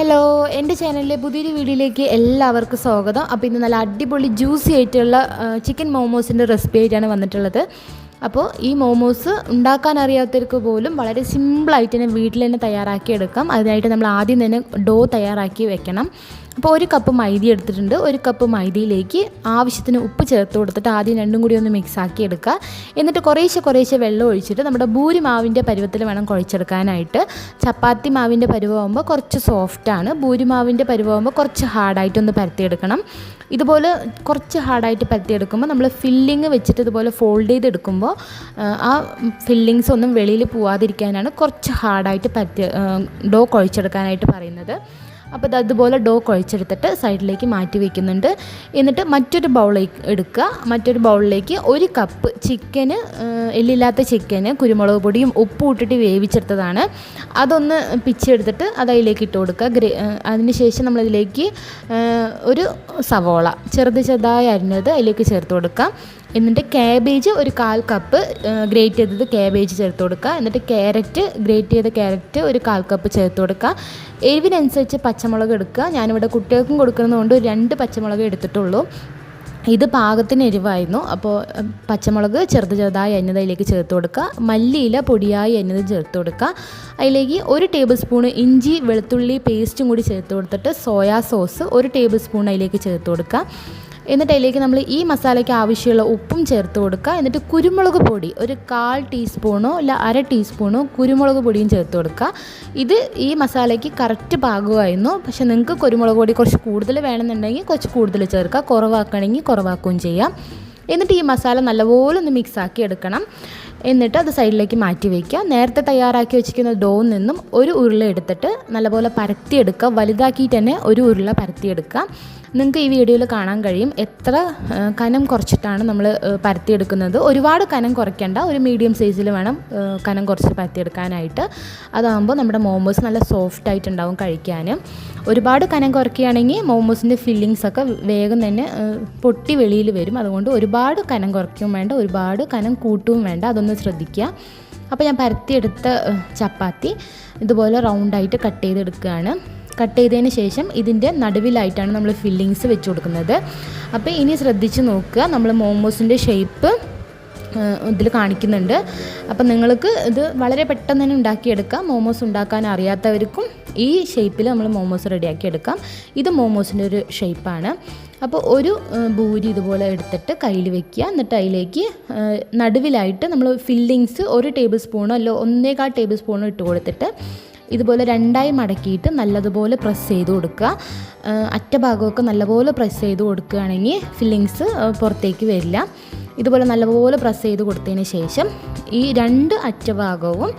Hello, എൻ്റെ ചാനലിലെ പുതിയൊരു വീഡിയോയിലേക്ക് എല്ലാവർക്കും സ്വാഗതം. അപ്പോൾ ഇന്ന് നല്ല അടിപൊളി ജ്യൂസി ആയിട്ടുള്ള ചിക്കൻ മോമോസിൻ്റെ റെസിപ്പി ആയിട്ടാണ് വന്നിട്ടുള്ളത്. അപ്പോൾ ഈ മോമോസ് ഉണ്ടാക്കാൻ അറിയാത്തവർക്ക് പോലും വളരെ സിമ്പിളായിട്ട് തന്നെ വീട്ടിൽ തന്നെ തയ്യാറാക്കിയെടുക്കാം. അതിനായിട്ട് നമ്മൾ ആദ്യം തന്നെ ഡോ തയ്യാറാക്കി വെക്കണം. അപ്പോൾ ഒരു കപ്പ് മൈദ എടുത്തിട്ടുണ്ട്. ഒരു കപ്പ് മൈദയിലേക്ക് ആവശ്യത്തിന് ഉപ്പ് ചേർത്ത് കൊടുത്തിട്ട് ആദ്യം രണ്ടും കൂടി ഒന്ന് മിക്സ് ആക്കി എടുക്കുക. എന്നിട്ട് കുറേശ്ശെ വെള്ളം ഒഴിച്ചിട്ട് നമ്മുടെ ഭൂരി മാവിൻ്റെ പരുവത്തിൽ വേണം കുഴച്ചെടുക്കാനായിട്ട്. ചപ്പാത്തി മാവിൻ്റെ പരുവമാകുമ്പോൾ കുറച്ച് സോഫ്റ്റാണ്, ഭൂരി മാവിൻ്റെ പരുവമാകുമ്പോൾ കുറച്ച് ഹാർഡായിട്ടൊന്ന് പരത്തിയെടുക്കണം. ഇതുപോലെ കുറച്ച് ഹാർഡായിട്ട് പരത്തിയെടുക്കുമ്പോൾ നമ്മൾ ഫില്ലിങ് വെച്ചിട്ട് ഇതുപോലെ ഫോൾഡ് ചെയ്തെടുക്കുമ്പോൾ ആ ഫില്ലിങ്സ് ഒന്നും വെളിയിൽ പോവാതിരിക്കാനാണ് കുറച്ച് ഹാർഡായിട്ട് ഡോ കുഴച്ചെടുക്കാനായിട്ട് പറയുന്നത്. അപ്പോൾ അതുപോലെ ഡോ കുഴച്ചെടുത്തിട്ട് സൈഡിലേക്ക് മാറ്റി വയ്ക്കുന്നുണ്ട്. എന്നിട്ട് മറ്റൊരു ബൗളിലേക്ക് എടുക്കുക. മറ്റൊരു ബൗളിലേക്ക് ഒരു കപ്പ് ചിക്കന്, എല്ലില്ലാത്ത ചിക്കന് കുരുമുളക് പൊടിയും ഉപ്പും ഇട്ടിട്ട് വേവിച്ചെടുത്തതാണ്. അതൊന്ന് പിച്ചെടുത്തിട്ട് അത് അതിലേക്ക് ഇട്ട് കൊടുക്കുക. അതിനുശേഷം നമ്മളതിലേക്ക് ഒരു സവോള ചെറുതായി അരിഞ്ഞത് അതിലേക്ക് ചേർത്ത് കൊടുക്കുക. എന്നിട്ട് ക്യാബേജ് ഒരു 1/4 കപ്പ് ഗ്രേറ്റ് ചെയ്തത് ക്യാബേജ് ചേർത്ത് കൊടുക്കുക. എന്നിട്ട് ഗ്രേറ്റ് ചെയ്ത ക്യാരറ്റ് ഒരു 1/4 കപ്പ് ചേർത്ത് കൊടുക്കുക. എരിവിനനുസരിച്ച് പച്ചമുളക് എടുക്കുക. ഞാനിവിടെ കുട്ടികൾക്കും കൊടുക്കുന്നതുകൊണ്ട് 2 പച്ചമുളക് എടുത്തിട്ടുള്ളൂ. ഇത് പാകത്തിന് എരിവായിരുന്നു. അപ്പോൾ പച്ചമുളക് ചെറുതായി അരിഞ്ഞത് അതിലേക്ക് ചേർത്ത് കൊടുക്കുക. മല്ലിയില പൊടിയായി അരിഞ്ഞത് ചേർത്ത് കൊടുക്കുക. അതിലേക്ക് 1 ടേബിൾ സ്പൂൺ ഇഞ്ചി വെളുത്തുള്ളി പേസ്റ്റും കൂടി ചേർത്ത് കൊടുത്തിട്ട് സോയാ സോസ് 1 ടേബിൾ സ്പൂൺ അതിലേക്ക് ചേർത്ത് കൊടുക്കുക. എന്നിട്ട് അതിലേക്ക് നമ്മൾ ഈ മസാലയ്ക്ക് ആവശ്യമുള്ള ഉപ്പും ചേർത്ത് കൊടുക്കുക. എന്നിട്ട് കുരുമുളക് പൊടി ഒരു 1/4 ടീസ്പൂണോ അല്ല 1/2 ടീസ്പൂണോ കുരുമുളക് പൊടിയും ചേർത്ത് കൊടുക്കുക. ഇത് ഈ മസാലയ്ക്ക് കറക്റ്റ് പാകമായിരുന്നു. പക്ഷെ നിങ്ങൾക്ക് കുരുമുളക് പൊടി കുറച്ച് കൂടുതൽ വേണമെന്നുണ്ടെങ്കിൽ കുറച്ച് കൂടുതൽ ചേർക്കുക, കുറവാക്കണമെങ്കിൽ കുറവാക്കുകയും ചെയ്യാം. എന്നിട്ട് ഈ മസാല നല്ലപോലെ ഒന്ന് മിക്സാക്കി എടുക്കണം. എന്നിട്ട് അത് സൈഡിലേക്ക് മാറ്റി വയ്ക്കുക. നേരത്തെ തയ്യാറാക്കി വെച്ചിരിക്കുന്ന ഡോയിൽ നിന്നും ഒരു ഉരുള എടുത്തിട്ട് നല്ലപോലെ പരത്തിയെടുക്കുക. വലുതാക്കിയിട്ട് തന്നെ ഒരു ഉരുള പരത്തിയെടുക്കുക. നിങ്ങൾക്ക് ഈ വീഡിയോയിൽ കാണാൻ കഴിയും എത്ര കനം കുറച്ചിട്ടാണ് നമ്മൾ പരത്തിയെടുക്കുന്നത്. ഒരുപാട് കനം കുറയ്ക്കേണ്ട, ഒരു മീഡിയം സൈസിൽ വേണം കനം കുറച്ച് പരത്തിയെടുക്കാനായിട്ട്. അതാകുമ്പോൾ നമ്മുടെ മോമോസ് നല്ല സോഫ്റ്റ് ആയിട്ടുണ്ടാവും കഴിക്കാൻ. ഒരുപാട് കനം കുറയ്ക്കുകയാണെങ്കിൽ മോമോസിൻ്റെ ഫില്ലിങ്സൊക്കെ വേഗം തന്നെ പൊട്ടി വെളിയിൽ വരും. അതുകൊണ്ട് ഒരുപാട് കനം കുറയ്ക്കുകയും വേണ്ട, ഒരുപാട് കനം കൂട്ടുകയും വേണ്ട. അതൊന്ന് ശ്രദ്ധിക്കുക. അപ്പോൾ ഞാൻ പരത്തിയെടുത്ത ചപ്പാത്തി ഇതുപോലെ റൗണ്ടായിട്ട് കട്ട് ചെയ്തെടുക്കുകയാണ്. കട്ട് ചെയ്തതിന് ശേഷം ഇതിൻ്റെ നടുവിലായിട്ടാണ് നമ്മൾ ഫില്ലിങ്സ് വെച്ച് കൊടുക്കുന്നത്. അപ്പോൾ ഇനി ശ്രദ്ധിച്ച് നോക്കുക, നമ്മൾ മോമോസിൻ്റെ ഷേപ്പ് ഇതിൽ കാണിക്കുന്നുണ്ട്. അപ്പം നിങ്ങൾക്ക് ഇത് വളരെ പെട്ടെന്ന് തന്നെ ഉണ്ടാക്കിയെടുക്കാം. മോമോസ് ഉണ്ടാക്കാൻ അറിയാത്തവർക്കും ഈ ഷേപ്പിൽ നമ്മൾ മോമോസ് റെഡിയാക്കി എടുക്കാം. ഇത് മോമോസിൻ്റെ ഒരു ഷേപ്പാണ്. അപ്പോൾ ഒരു ഭൂരി ഇതുപോലെ എടുത്തിട്ട് കയ്യിൽ വെക്കുക. എന്നിട്ട് അതിലേക്ക് നടുവിലായിട്ട് നമ്മൾ ഫില്ലിങ്സ് 1 ടേബിൾ സ്പൂണോ അല്ലോ 1.25 ടേബിൾ സ്പൂണോ ഇട്ട് കൊടുത്തിട്ട് ഇതുപോലെ 2ആയി മടക്കിയിട്ട് നല്ലതുപോലെ പ്രസ് ചെയ്ത് കൊടുക്കുക. അറ്റഭാഗമൊക്കെ നല്ലപോലെ പ്രസ് ചെയ്ത് കൊടുക്കുകയാണെങ്കിൽ ഫില്ലിങ്സ് പുറത്തേക്ക് വരില്ല. ഇതുപോലെ നല്ലപോലെ പ്രസ് ചെയ്ത് കൊടുത്തതിന് ശേഷം ഈ 2 അറ്റഭാഗവും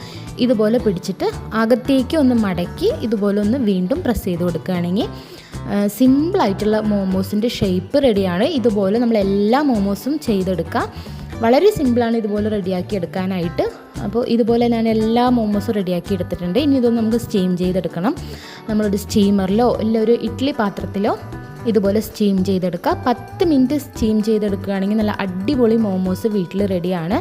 ഇതുപോലെ പിടിച്ചിട്ട് അകത്തേക്ക് ഒന്ന് മടക്കി ഇതുപോലെ ഒന്ന് വീണ്ടും പ്രസ് ചെയ്ത് കൊടുക്കുകയാണെങ്കിൽ സിമ്പിളായിട്ടുള്ള മോമോസിൻ്റെ ഷേപ്പ് റെഡിയാണ്. ഇതുപോലെ നമ്മൾ എല്ലാ മോമോസും ചെയ്തെടുക്കുക. വളരെ സിമ്പിളാണ് ഇതുപോലെ റെഡിയാക്കി എടുക്കാനായിട്ട്. അപ്പോൾ ഇതുപോലെ ഞാൻ എല്ലാ മോമോസും റെഡിയാക്കി എടുത്തിട്ടുണ്ട്. ഇനി ഇതൊന്ന് നമുക്ക് സ്റ്റീം ചെയ്തെടുക്കണം. നമ്മളൊരു സ്റ്റീമറിലോ അല്ല ഒരു ഇഡ്ഡലി പാത്രത്തിലോ ഇതുപോലെ സ്റ്റീം ചെയ്തെടുക്കുക. 10 മിനിറ്റ് സ്റ്റീം ചെയ്തെടുക്കുകയാണെങ്കിൽ നല്ല അടിപൊളി മോമോസ് വീട്ടിൽ റെഡിയാണ്.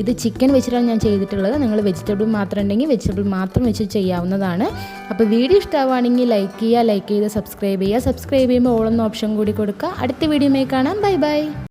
ഇത് ചിക്കൻ വെച്ചിട്ടാണ് ഞാൻ ചെയ്തിട്ടുള്ളത്. നിങ്ങൾ വെജിറ്റബിൾ മാത്രം ഉണ്ടെങ്കിൽ വെജിറ്റബിൾ മാത്രം വെച്ച് ചെയ്യാവുന്നതാണ്. അപ്പോൾ വീഡിയോ ഇഷ്ടമാവുകയാണെങ്കിൽ ലൈക്ക് ചെയ്ത് സബ്സ്ക്രൈബ് ചെയ്യുമ്പോൾ ഓൾ എന്ന ഓപ്ഷൻ കൂടി കൊടുക്കുക. അടുത്ത വീഡിയോയുമായി കാണാം. ബൈ.